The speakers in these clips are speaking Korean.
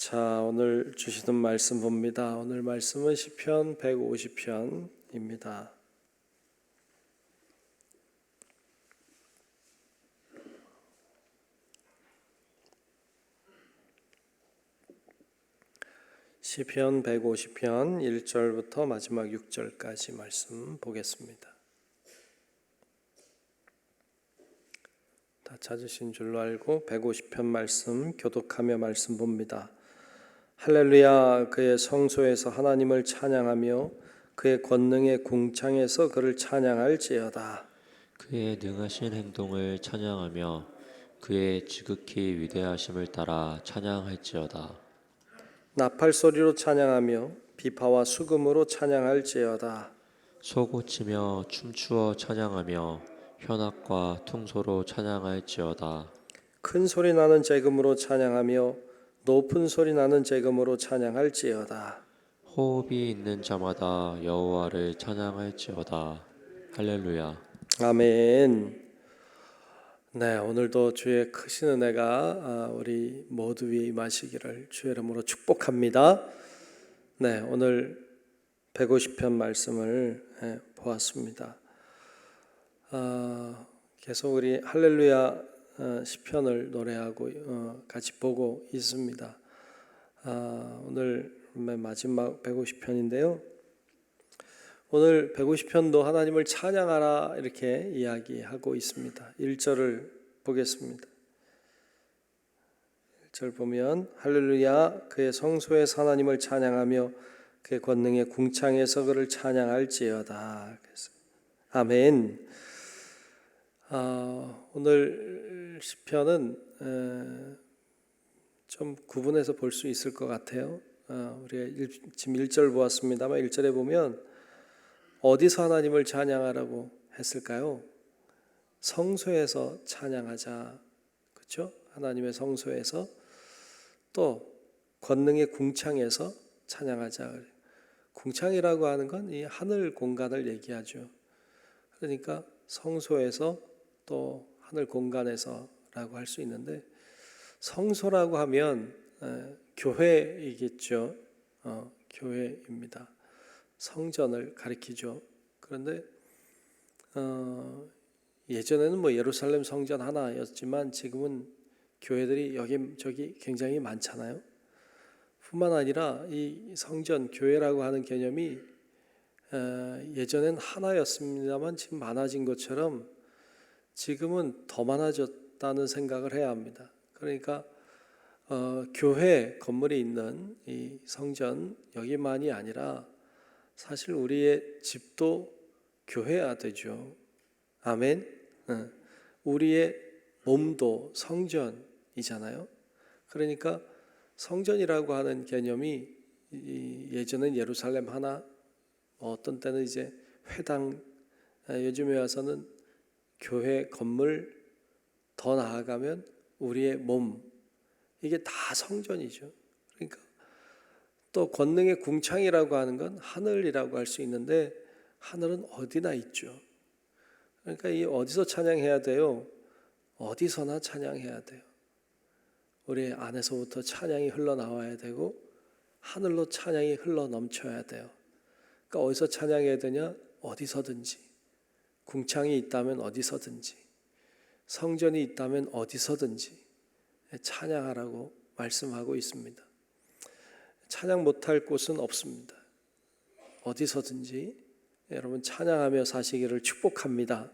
자, 오늘 주시는 말씀 봅니다. 오늘 말씀은 시편 150편입니다. 시편 150편 1절부터 마지막 6절까지 말씀 보겠습니다. 다 찾으신 줄로 알고 150편 말씀 교독하며 말씀 봅니다. 할렐루야. 그의 성소에서 하나님을 찬양하며 그의 권능의 궁창에서 그를 찬양할지어다. 그의 능하신 행동을 찬양하며 그의 지극히 위대하심을 따라 찬양할지어다. 나팔 소리로 찬양하며 비파와 수금으로 찬양할지어다. 소고치며 춤추어 찬양하며 현악과 퉁소로 찬양할지어다. 큰 소리 나는 재금으로 찬양하며 높은 소리 나는 재금으로 찬양할지어다. 호흡이 있는 자마다 여호와를 찬양할지어다. 할렐루야. 아멘. 네, 오늘도 주의 크신 은혜가 우리 모두 위에 임하시기를 주의 이름으로 축복합니다. 네, 오늘 150편 말씀을 보았습니다. 계속 우리 할렐루야 시편을 노래하고 같이 보고 있습니다. 오늘 마지막 150편인데요. 오늘 150편도 하나님을 찬양하라 이렇게 이야기하고 있습니다. 1절을 보겠습니다. 1절 보면 할렐루야 그의 성소에서 하나님을 찬양하며 그의 권능의 궁창에서 그를 찬양할지어다. 아멘. 오늘 시편은 좀 구분해서 볼 수 있을 것 같아요. 우리가 지금 1절 보았습니다만 1절에 보면 어디서 하나님을 찬양하라고 했을까요? 성소에서 찬양하자. 그렇죠? 하나님의 성소에서 또 권능의 궁창에서 찬양하자. 궁창이라고 하는 건 이 하늘 공간을 얘기하죠. 그러니까 성소에서 또 하늘 공간에서라고 할 수 있는데 성소라고 하면 교회이겠죠. 교회입니다. 성전을 가리키죠. 그런데 예전에는 뭐 예루살렘 성전 하나였지만 지금은 교회들이 여기저기 굉장히 많잖아요. 뿐만 아니라 이 성전, 교회라고 하는 개념이 예전엔 하나였습니다만 지금 많아진 것처럼 지금은 더 많아졌다는 생각을 해야 합니다. 그러니까 교회 건물이 있는 이 성전 여기만이 아니라 사실 우리의 집도 교회야 되죠. 아멘. 우리의 몸도 성전이잖아요. 그러니까 성전이라고 하는 개념이 예전엔 예루살렘 하나, 어떤 때는 이제 회당, 요즘에 와서는 교회 건물, 더 나아가면 우리의 몸, 이게 다 성전이죠. 그러니까 또 권능의 궁창이라고 하는 건 하늘이라고 할 수 있는데 하늘은 어디나 있죠. 그러니까 이 어디서 찬양해야 돼요? 어디서나 찬양해야 돼요. 우리 안에서부터 찬양이 흘러나와야 되고 하늘로 찬양이 흘러넘쳐야 돼요. 그러니까 어디서 찬양해야 되냐? 어디서든지. 궁창이 있다면 어디서든지. 성전이 있다면 어디서든지 찬양하라고 말씀하고 있습니다. 찬양 못할 곳은 없습니다. 어디서든지 여러분 찬양하며 사시기를 축복합니다.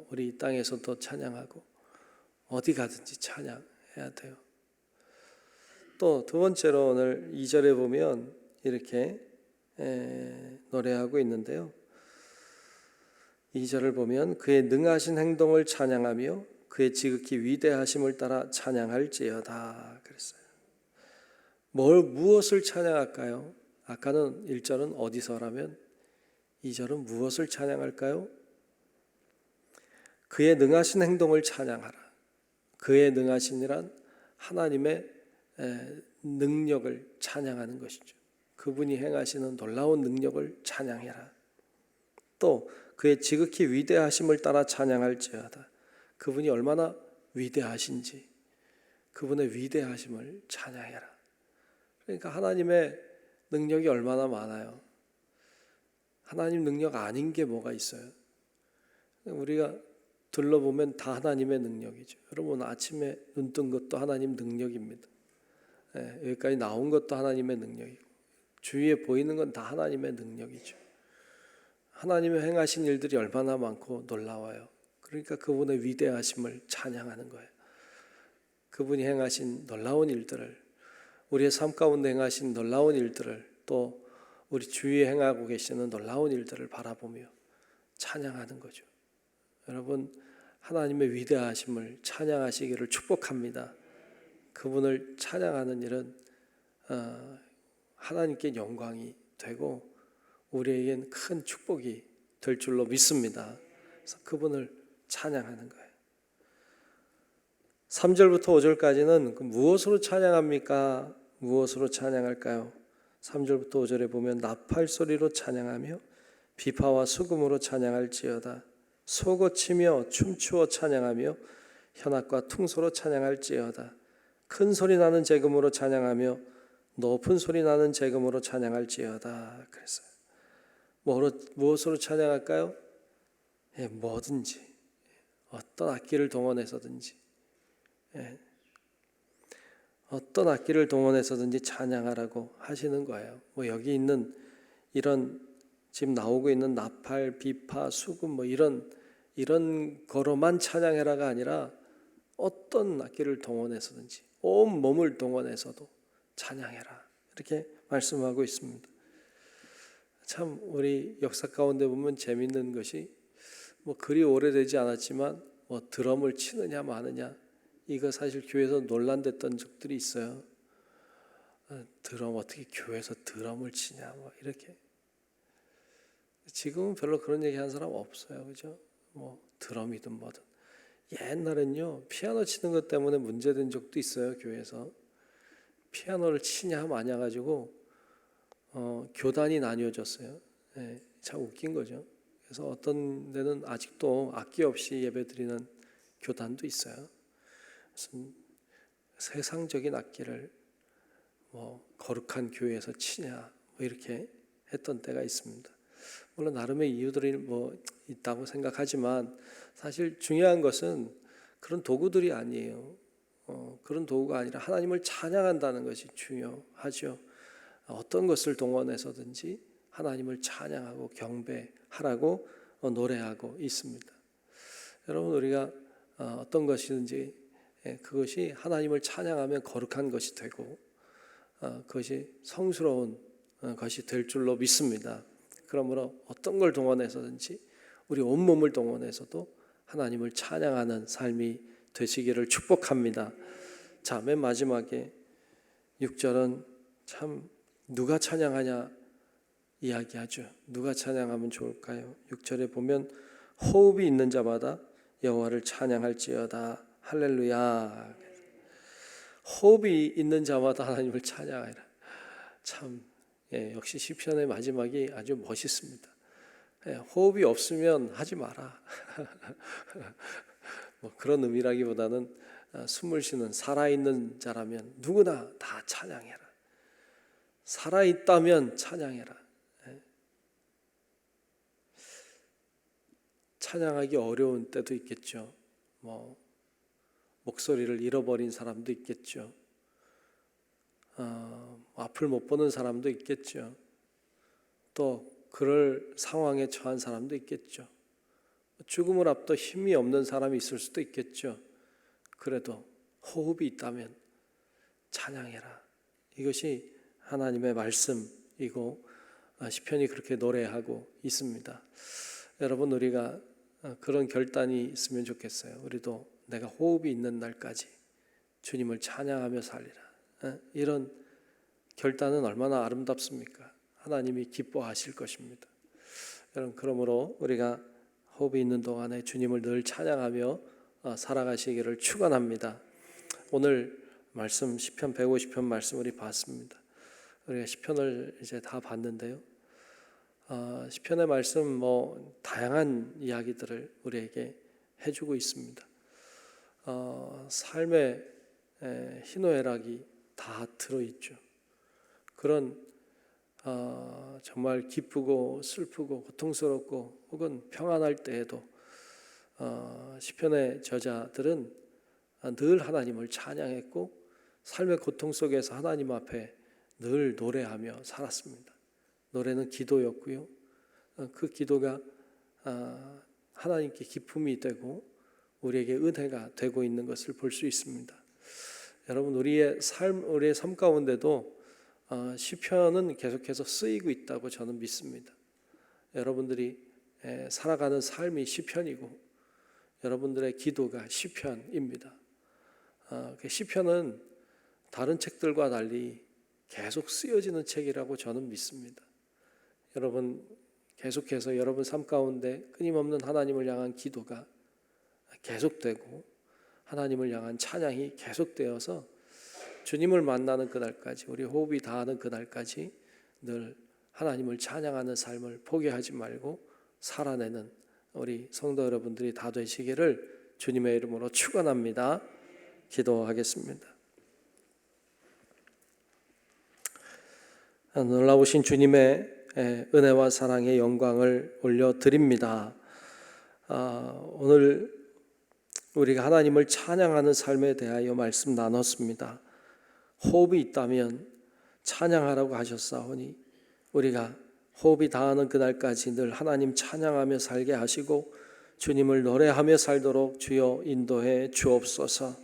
우리 이 땅에서도 찬양하고 어디 가든지 찬양해야 돼요. 또 두 번째로 오늘 2절에 보면 이렇게 노래하고 있는데요. 2절을 보면 그의 능하신 행동을 찬양하며 그의 지극히 위대하심을 따라 찬양할지어다 그랬어요. 무엇을 찬양할까요? 아까는 1절은 어디서라면 2절은 무엇을 찬양할까요? 그의 능하신 행동을 찬양하라. 그의 능하신이란 하나님의 능력을 찬양하는 것이죠. 그분이 행하시는 놀라운 능력을 찬양해라. 또 그의 지극히 위대하심을 따라 찬양할지어다. 그분이 얼마나 위대하신지 그분의 위대하심을 찬양해라. 그러니까 하나님의 능력이 얼마나 많아요. 하나님 능력 아닌 게 뭐가 있어요. 우리가 둘러보면 다 하나님의 능력이죠. 여러분 아침에 눈 뜬 것도 하나님 능력입니다. 여기까지 나온 것도 하나님의 능력이고 주위에 보이는 건 다 하나님의 능력이죠. 하나님의 행하신 일들이 얼마나 많고 놀라워요. 그러니까 그분의 위대하심을 찬양하는 거예요. 그분이 행하신 놀라운 일들을, 우리의 삶 가운데 행하신 놀라운 일들을, 또 우리 주위에 행하고 계시는 놀라운 일들을 바라보며 찬양하는 거죠. 여러분 하나님의 위대하심을 찬양하시기를 축복합니다. 그분을 찬양하는 일은 하나님께 영광이 되고 우리에겐 큰 축복이 될 줄로 믿습니다. 그래서 그분을 찬양하는 거예요. 3절부터 5절까지는 무엇으로 찬양합니까? 무엇으로 찬양할까요? 3절부터 5절에 보면 나팔 소리로 찬양하며 비파와 수금으로 찬양할지어다. 소고치며 춤추어 찬양하며 현악과 퉁소로 찬양할지어다. 큰 소리 나는 제금으로 찬양하며 높은 소리 나는 제금으로 찬양할지어다. 그랬어요. 무엇으로 찬양할까요? 뭐든지 어떤 악기를 동원해서든지 어떤 악기를 동원해서든지 찬양하라고 하시는 거예요. 여기 있는 이런 지금 나오고 있는 나팔, 비파, 수금 이런 거로만 찬양해라가 아니라 어떤 악기를 동원해서든지 온 몸을 동원해서도 찬양해라 이렇게 말씀하고 있습니다. 참 우리 역사 가운데 보면 재밌는 것이 그리 오래되지 않았지만 드럼을 치느냐 마느냐 이거 사실 교회에서 논란됐던 적들이 있어요. 드럼 어떻게 교회에서 드럼을 치냐 이렇게. 지금은 별로 그런 얘기 하는 사람 없어요. 그죠? 드럼이든 뭐든. 옛날엔요 피아노 치는 것 때문에 문제된 적도 있어요. 교회에서 피아노를 치냐 마냐 가지고 교단이 나뉘어졌어요. 참 웃긴 거죠. 그래서 어떤 데는 아직도 악기 없이 예배드리는 교단도 있어요. 무슨 세상적인 악기를 거룩한 교회에서 치냐 이렇게 했던 때가 있습니다. 물론 나름의 이유들이 있다고 생각하지만 사실 중요한 것은 그런 도구들이 아니에요. 그런 도구가 아니라 하나님을 찬양한다는 것이 중요하죠. 어떤 것을 동원해서든지 하나님을 찬양하고 경배하라고 노래하고 있습니다. 여러분 우리가 어떤 것이든지 그것이 하나님을 찬양하면 거룩한 것이 되고 그것이 성스러운 것이 될 줄로 믿습니다. 그러므로 어떤 걸 동원해서든지 우리 온몸을 동원해서도 하나님을 찬양하는 삶이 되시기를 축복합니다. 자, 맨 마지막에 6절은 참 누가 찬양하냐 이야기하죠. 누가 찬양하면 좋을까요? 6절에 보면 호흡이 있는 자마다 여호와를 찬양할지어다. 할렐루야. 호흡이 있는 자마다 하나님을 찬양하라. 참 역시 시편의 마지막이 아주 멋있습니다. 호흡이 없으면 하지 마라. 그런 의미라기보다는 숨을 쉬는 살아있는 자라면 누구나 다 찬양해라. 살아있다면 찬양해라. 찬양하기 어려운 때도 있겠죠. 목소리를 잃어버린 사람도 있겠죠. 앞을 못 보는 사람도 있겠죠. 또 그럴 상황에 처한 사람도 있겠죠. 죽음을 앞둬 힘이 없는 사람이 있을 수도 있겠죠. 그래도 호흡이 있다면 찬양해라. 이것이 하나님의 말씀이고 시편이 그렇게 노래하고 있습니다. 여러분 우리가 그런 결단이 있으면 좋겠어요. 우리도 내가 호흡이 있는 날까지 주님을 찬양하며 살리라. 이런 결단은 얼마나 아름답습니까? 하나님이 기뻐하실 것입니다. 여러분 그러므로 우리가 호흡이 있는 동안에 주님을 늘 찬양하며 살아가시기를 축원합니다. 오늘 말씀 시편 150편 말씀 우리 봤습니다. 우리가 시편을 이제 다 봤는데요. 시편의 말씀 다양한 이야기들을 우리에게 해주고 있습니다. 삶의 희노애락이 다 들어있죠. 그런 정말 기쁘고 슬프고 고통스럽고 혹은 평안할 때에도 시편의 저자들은 늘 하나님을 찬양했고 삶의 고통 속에서 하나님 앞에 늘 노래하며 살았습니다. 노래는 기도였고요. 그 기도가 하나님께 기쁨이 되고 우리에게 은혜가 되고 있는 것을 볼 수 있습니다. 여러분, 우리의 삶 가운데도 시편은 계속해서 쓰이고 있다고 저는 믿습니다. 여러분들이 살아가는 삶이 시편이고 여러분들의 기도가 시편입니다. 시편은 다른 책들과 달리 계속 쓰여지는 책이라고 저는 믿습니다. 여러분, 계속해서 여러분 삶 가운데 끊임없는 하나님을 향한 기도가 계속되고 하나님을 향한 찬양이 계속되어서 주님을 만나는 그날까지, 우리 호흡이 다하는 그날까지 늘 하나님을 찬양하는 삶을 포기하지 말고 살아내는 우리 성도 여러분들이 다 되시기를 주님의 이름으로 축원합니다. 기도하겠습니다. 놀라우신 주님의 은혜와 사랑의 영광을 올려드립니다. 오늘 우리가 하나님을 찬양하는 삶에 대하여 말씀 나눴습니다. 호흡이 있다면 찬양하라고 하셨사오니 우리가 호흡이 다하는 그날까지 늘 하나님 찬양하며 살게 하시고 주님을 노래하며 살도록 주여 인도해 주옵소서.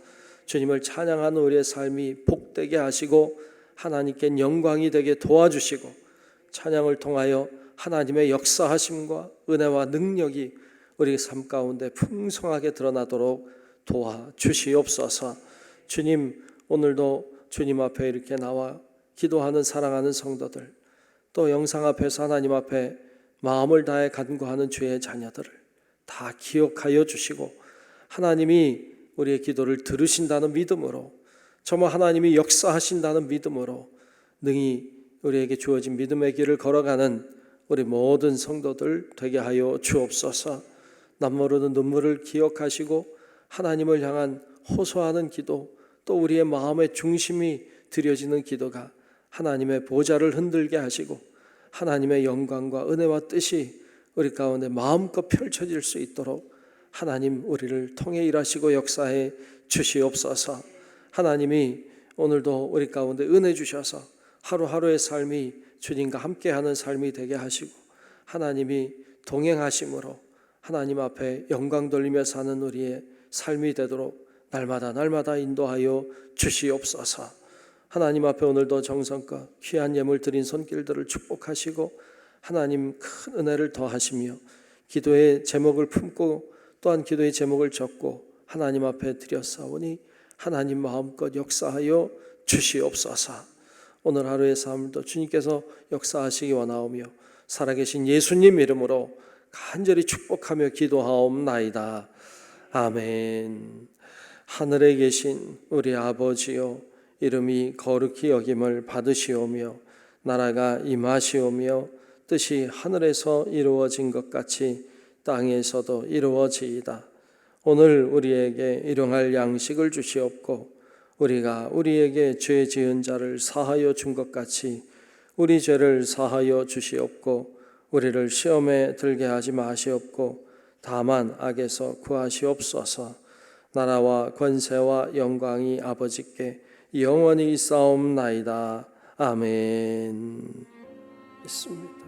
주님을 찬양하는 우리의 삶이 복되게 하시고 하나님께 영광이 되게 도와주시고 찬양을 통하여 하나님의 역사하심과 은혜와 능력이 우리 삶 가운데 풍성하게 드러나도록 도와주시옵소서. 주님, 오늘도 주님 앞에 이렇게 나와 기도하는 사랑하는 성도들, 또 영상 앞에서 하나님 앞에 마음을 다해 간구하는 주의 자녀들을 다 기억하여 주시고 하나님이 우리의 기도를 들으신다는 믿음으로, 정말 하나님이 역사하신다는 믿음으로 능히 우리에게 주어진 믿음의 길을 걸어가는 우리 모든 성도들 되게 하여 주옵소서. 남모르는 눈물을 기억하시고 하나님을 향한 호소하는 기도, 또 우리의 마음의 중심이 드려지는 기도가 하나님의 보좌를 흔들게 하시고 하나님의 영광과 은혜와 뜻이 우리 가운데 마음껏 펼쳐질 수 있도록 하나님 우리를 통해 일하시고 역사해 주시옵소서. 하나님이 오늘도 우리 가운데 은혜 주셔서 하루하루의 삶이 주님과 함께하는 삶이 되게 하시고 하나님이 동행하심으로 하나님 앞에 영광 돌리며 사는 우리의 삶이 되도록 날마다 인도하여 주시옵소서. 하나님 앞에 오늘도 정성껏 귀한 예물 드린 손길들을 축복하시고 하나님 큰 은혜를 더하시며 기도의 제목을 품고 또한 기도의 제목을 적고 하나님 앞에 드렸사오니 하나님 마음껏 역사하여 주시옵소서. 오늘 하루의 삶도 주님께서 역사하시기 원하오며 살아계신 예수님 이름으로 간절히 축복하며 기도하옵나이다. 아멘. 하늘에 계신 우리 아버지요, 이름이 거룩히 여김을 받으시오며 나라가 임하시오며 뜻이 하늘에서 이루어진 것 같이 땅에서도 이루어지이다. 오늘 우리에게 일용할 양식을 주시옵고 우리가 우리에게 죄 지은 자를 사하여 준 것 같이 우리 죄를 사하여 주시옵고 우리를 시험에 들게 하지 마시옵고 다만 악에서 구하시옵소서. 나라와 권세와 영광이 아버지께 영원히 있사옵나이다. 아멘. 있습니다.